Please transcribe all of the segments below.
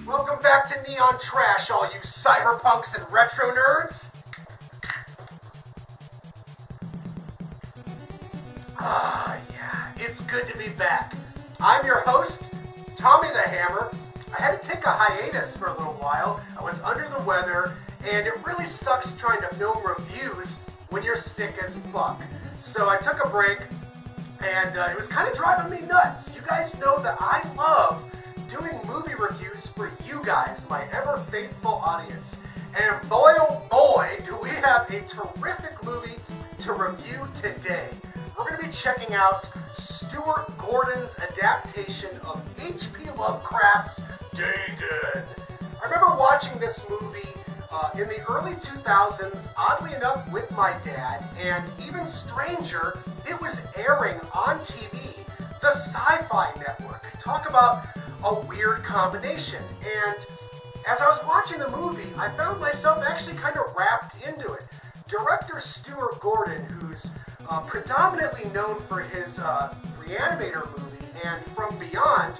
Welcome back to Neon Trash, all you cyberpunks and retro nerds! Yeah, it's good to be back. I'm your host, Tommy the Hammer. I had to take a hiatus for a little while. I was under the weather, and it really sucks trying to film reviews when you're sick as fuck. So I took a break, and it was kind of driving me nuts. You guys know that I love doing movie reviews for you guys, my ever faithful audience. And boy oh boy, do we have a terrific movie to review today. We're going to be checking out Stuart Gordon's adaptation of H.P. Lovecraft's Dagon. I remember watching this movie in the early 2000s, oddly enough, with my dad, and even stranger, it was airing on TV, the Sci-Fi Network. Talk about a weird combination. And as I was watching the movie, I found myself actually kind of wrapped into it. Director Stuart Gordon, who's predominantly known for his Reanimator movie and From Beyond,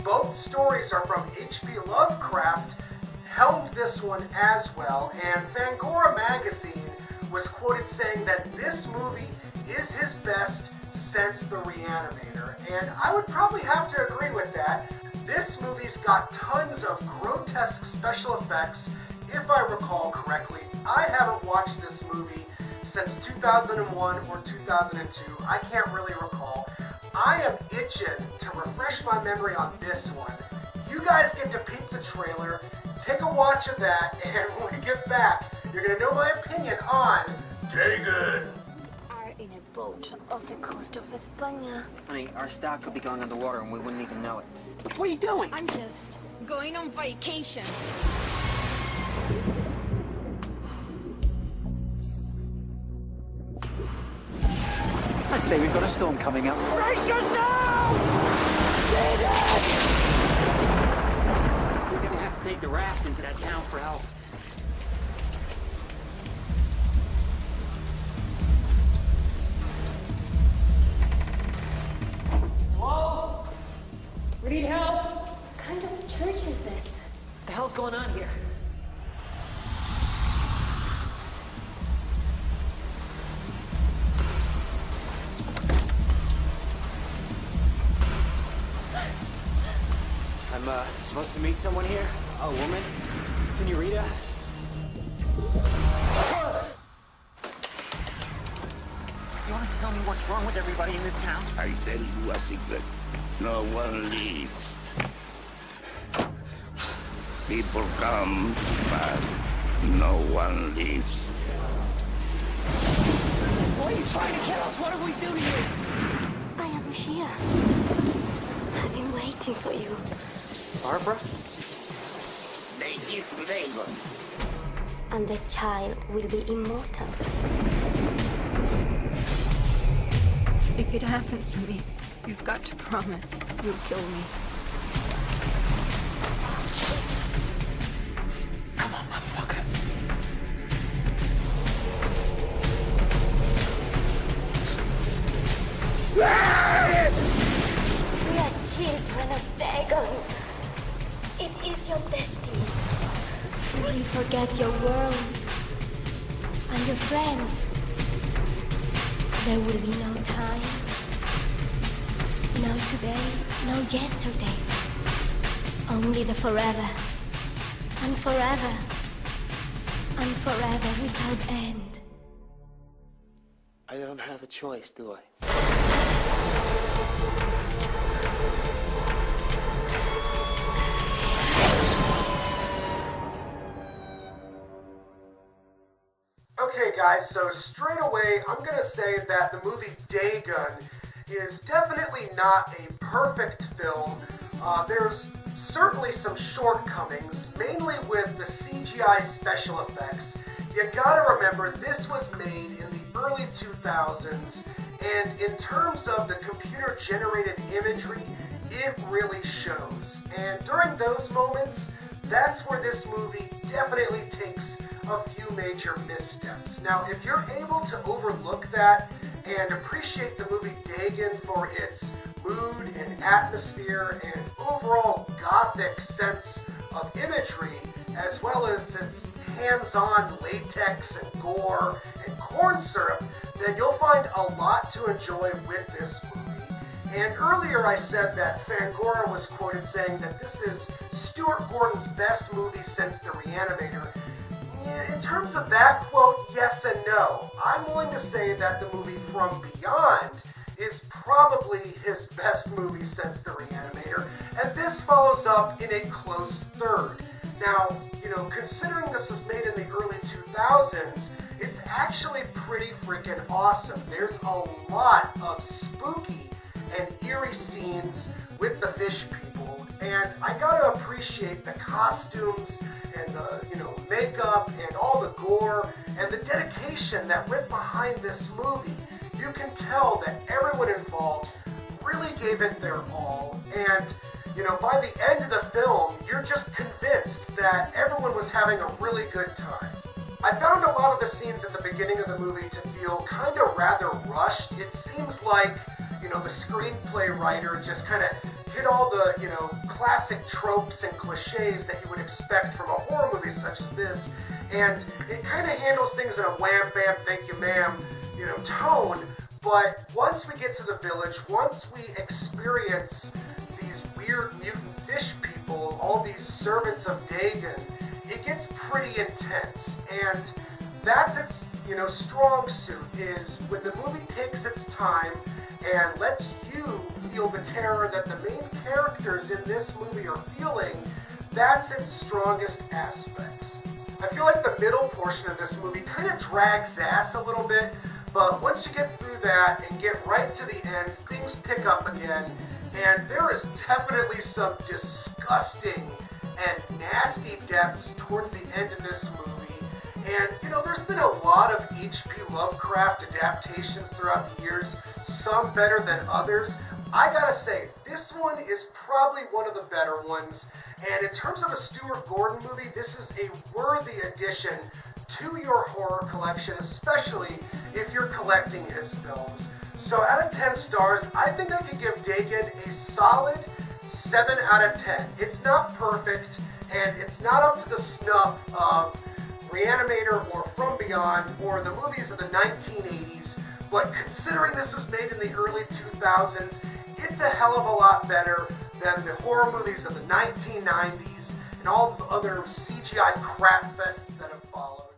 both stories are from H.P. Lovecraft, helmed this one as well, and Fangoria magazine was quoted saying that this movie is his best since The Reanimator, and I would probably have to agree with that. This movie's got tons of grotesque special effects, if I recall correctly. I haven't watched this movie since 2001 or 2002. I can't really recall. I am itching to refresh my memory on this one. You guys get to peep the trailer, take a watch of that, and when we get back, you're going to know my opinion on Dagon. In a boat off the coast of España. Honey, our stock could be going underwater and we wouldn't even know it. What are you doing? I'm just going on vacation. I'd say we've got a storm coming up. Brace yourself! We're gonna have to take the raft into that town for help. Hello? We need help! What kind of church is this? What the hell's going on here? I'm supposed to meet someone here? A woman? Senorita? You want to tell me what's wrong with everybody in this town? I tell you a secret. No one leaves. People come, but no one leaves. Why are you trying to kill us? What do we do here? I am here. I've been waiting for you. Barbara? They give Dagon. And the child will be immortal. If it happens to me, you've got to promise you'll kill me. Come on, motherfucker. We are children of Dagon. It is your destiny. Will you forget your world and your friends? There will be no time. No today, no yesterday. Only the forever. And forever. And forever without end. I don't have a choice, do I? Okay guys, so straight away I'm going to say that the movie Dagon is definitely not a perfect film. There's certainly some shortcomings, mainly with the CGI special effects. You gotta remember, this was made in the early 2000s, and in terms of the computer-generated imagery, it really shows. And during those moments, that's where this movie definitely takes a few major missteps. Now, if you're able to overlook that and appreciate the movie Dagon for its mood and atmosphere and overall gothic sense of imagery, as well as its hands-on latex and gore and corn syrup, then you'll find a lot to enjoy with this movie. And earlier I said that Fangoria was quoted saying that this is Stuart Gordon's best movie since The Reanimator. In terms of that quote, yes and no. I'm willing to say that the movie From Beyond is probably his best movie since The Reanimator, and this follows up in a close third. Now, considering this was made in the early 2000s, it's actually pretty freaking awesome. There's a lot of spooky and eerie scenes with the fish people, and I gotta appreciate the costumes and the makeup and all the gore and the dedication that went behind this movie. You can tell that everyone involved really gave it their all, and by the end of the film, you're just convinced that everyone was having a really good time. I found a lot of the scenes at the beginning of the movie to feel kind of rather rushed. It seems like, the screenplay writer just kind of hit all the, classic tropes and cliches that you would expect from a horror movie such as this, and it kind of handles things in a wham, bam, thank you, ma'am, tone, but once we get to the village, once we experience these weird mutant fish people, all these servants of Dagon, it gets pretty intense, and that's its, strong suit, is when the movie takes its time and lets you feel the terror that the main characters in this movie are feeling. That's its strongest aspects. I feel like the middle portion of this movie kind of drags ass a little bit, but once you get through that and get right to the end, things pick up again, and there is definitely some disgusting and nasty deaths towards the end of this movie. And, there's been a lot of H.P. Lovecraft adaptations throughout the years, some better than others. I gotta say, this one is probably one of the better ones. And in terms of a Stuart Gordon movie, this is a worthy addition to your horror collection, especially if you're collecting his films. So out of 10 stars, I think I could give Dagon a solid 7 out of 10. It's not perfect, and it's not up to the snuff of Reanimator or From Beyond or the movies of the 1980s, but considering this was made in the early 2000s, it's a hell of a lot better than the horror movies of the 1990s and all the other CGI crap fests that have followed.